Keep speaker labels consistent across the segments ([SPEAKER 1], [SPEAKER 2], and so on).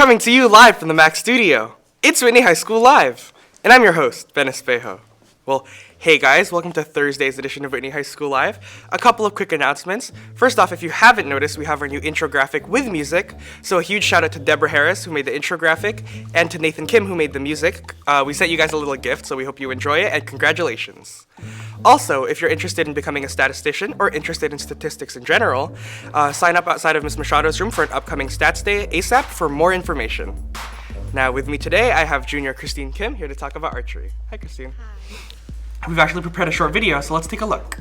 [SPEAKER 1] Coming to you live from the Mac Studio, it's Whitney High School Live, and I'm your host, Ben Espejo. Well, hey guys, welcome to Thursday's edition of Whitney High School Live. A couple of quick announcements. First off, if you haven't noticed, we have our new intro graphic with music, so a huge shout out to Deborah Harris, who made the intro graphic, and to Nathan Kim, who made the music. We sent you guys a little gift, so we hope you enjoy it, and congratulations. Also, if you're interested in becoming a statistician or interested in statistics in general, sign up outside of Ms. Machado's room for an upcoming Stats Day ASAP for more information. Now, with me today, I have junior Christine Kim here to talk about archery. Hi, Christine.
[SPEAKER 2] Hi.
[SPEAKER 1] We've actually prepared a short video, so let's take a look.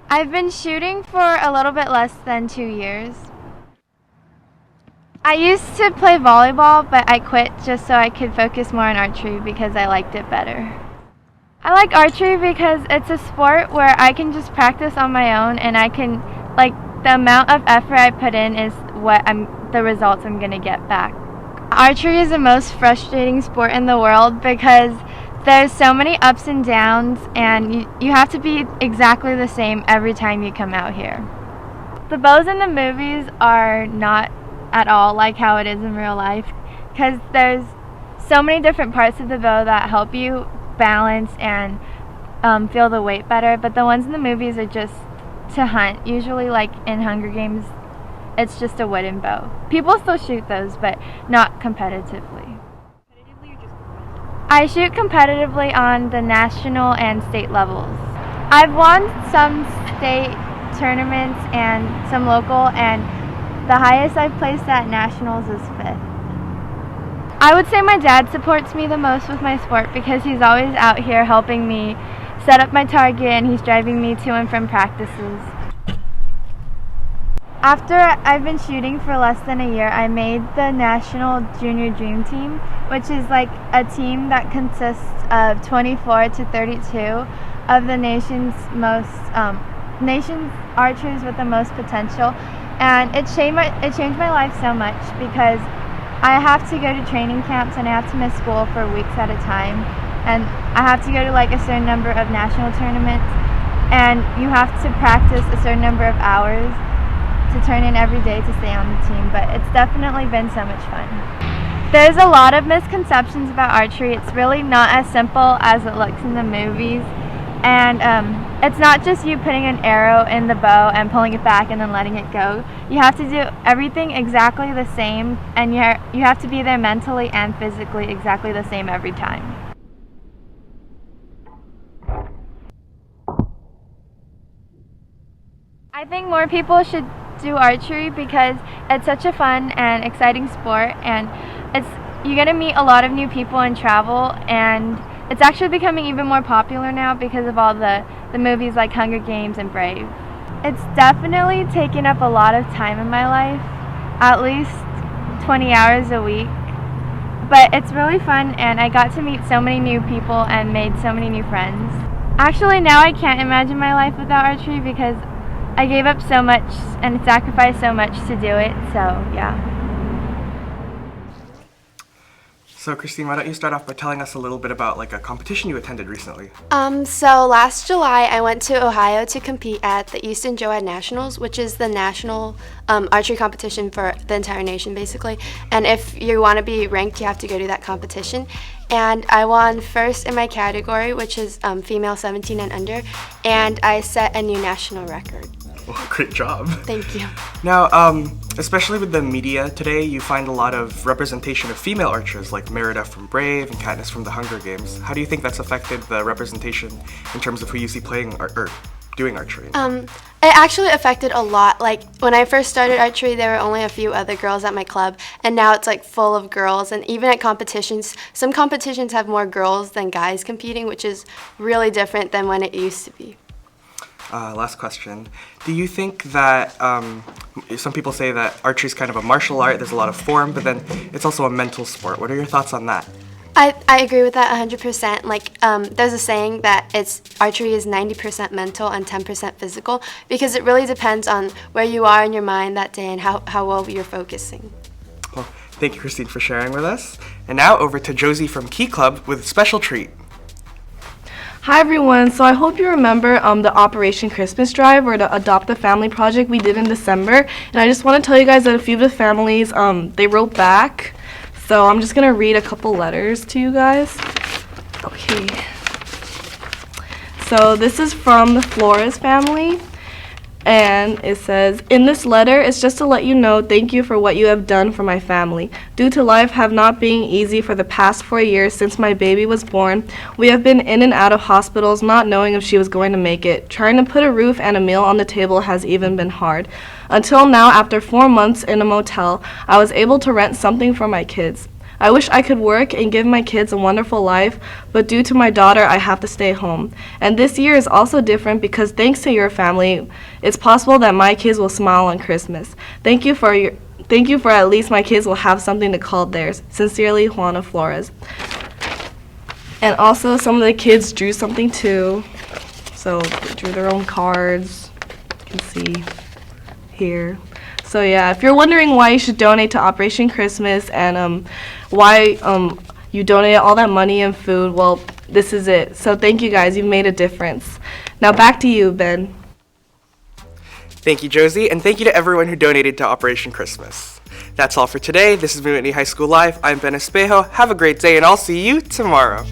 [SPEAKER 2] I've been shooting for a little bit less than 2 years. I used to play volleyball, but I quit just so I could focus more on archery because I liked it better. I like archery because it's a sport where I can just practice on my own, and I can, the amount of effort I put in is the results I'm gonna get back. Archery is the most frustrating sport in the world because there's so many ups and downs, and you have to be exactly the same every time you come out here. The bows in the movies are not at all like how it is in real life, because there's so many different parts of the bow that help you balance and feel the weight better, but the ones in the movies are just to hunt. Usually, like in Hunger Games, it's just a wooden bow. People still shoot those, but not competitively. I shoot competitively on the national and state levels. I've won some state tournaments and some local, and the highest I've placed at nationals is 5th. I would say my dad supports me the most with my sport because he's always out here helping me set up my target, and he's driving me to and from practices. After I've been shooting for less than a year, I made the National Junior Dream Team, which is like a team that consists of 24 to 32 of the nation's archers with the most potential. And it changed my life so much because I have to go to training camps and I have to miss school for weeks at a time. And I have to go to a certain number of national tournaments, and you have to practice a certain number of hours to turn in every day to stay on the team, but it's definitely been so much fun. There's a lot of misconceptions about archery. It's really not as simple as it looks in the movies, and it's not just you putting an arrow in the bow and pulling it back and then letting it go. You have to do everything exactly the same, and you have to be there mentally and physically exactly the same every time. I think more people should do archery because it's such a fun and exciting sport, and you're going to meet a lot of new people and travel, and it's actually becoming even more popular now because of all the movies like Hunger Games and Brave. It's definitely taken up a lot of time in my life, at least 20 hours a week, but it's really fun, and I got to meet so many new people and made so many new friends. Actually, now I can't imagine my life without archery because I gave up so much and sacrificed so much to do it, so yeah.
[SPEAKER 1] So Christine, why don't you start off by telling us a little bit about a competition you attended recently?
[SPEAKER 3] So last July I went to Ohio to compete at the Easton Joad Nationals, which is the national archery competition for the entire nation basically. And if you want to be ranked, you have to go to that competition. And I won first in my category, which is female 17 and under, and I set a new national record.
[SPEAKER 1] Well, great job.
[SPEAKER 3] Thank you.
[SPEAKER 1] Now, especially with the media today, you find a lot of representation of female archers like Merida from Brave and Katniss from the Hunger Games. How do you think that's affected the representation in terms of who you see playing or doing archery?
[SPEAKER 3] It actually affected a lot. When I first started archery, there were only a few other girls at my club, and now it's full of girls. And even at competitions, some competitions have more girls than guys competing, which is really different than when it used to be.
[SPEAKER 1] Last question. Do you think that some people say that archery is kind of a martial art, there's a lot of form, but then it's also a mental sport? What are your thoughts on that?
[SPEAKER 3] I agree with that 100%. There's a saying that archery is 90% mental and 10% physical because it really depends on where you are in your mind that day and how well you're focusing.
[SPEAKER 1] Well, thank you, Christine, for sharing with us. And now over to Josie from Key Club with a special treat.
[SPEAKER 4] Hi everyone, so I hope you remember the Operation Christmas Drive or the Adopt a Family project we did in December. And I just want to tell you guys that a few of the families, they wrote back. So I'm just going to read a couple letters to you guys. Okay. So this is from the Flores family. And it says, in this letter, it's just to let you know thank you for what you have done for my family. Due to life have not been easy for the past 4 years since my baby was born, we have been in and out of hospitals not knowing if she was going to make it. Trying to put a roof and a meal on the table has even been hard. Until now, after 4 months in a motel, I was able to rent something for my kids. I wish I could work and give my kids a wonderful life, but due to my daughter, I have to stay home. And this year is also different because thanks to your family, it's possible that my kids will smile on Christmas. Thank you for at least my kids will have something to call theirs. Sincerely, Juana Flores. And also, some of the kids drew something too. So they drew their own cards. You can see here. So yeah, if you're wondering why you should donate to Operation Christmas and why you donate all that money and food, well, this is it. So thank you guys, you've made a difference. Now back to you, Ben.
[SPEAKER 1] Thank you, Josie, and thank you to everyone who donated to Operation Christmas. That's all for today. This has been Whitney High School Live. I'm Ben Espejo. Have a great day, and I'll see you tomorrow.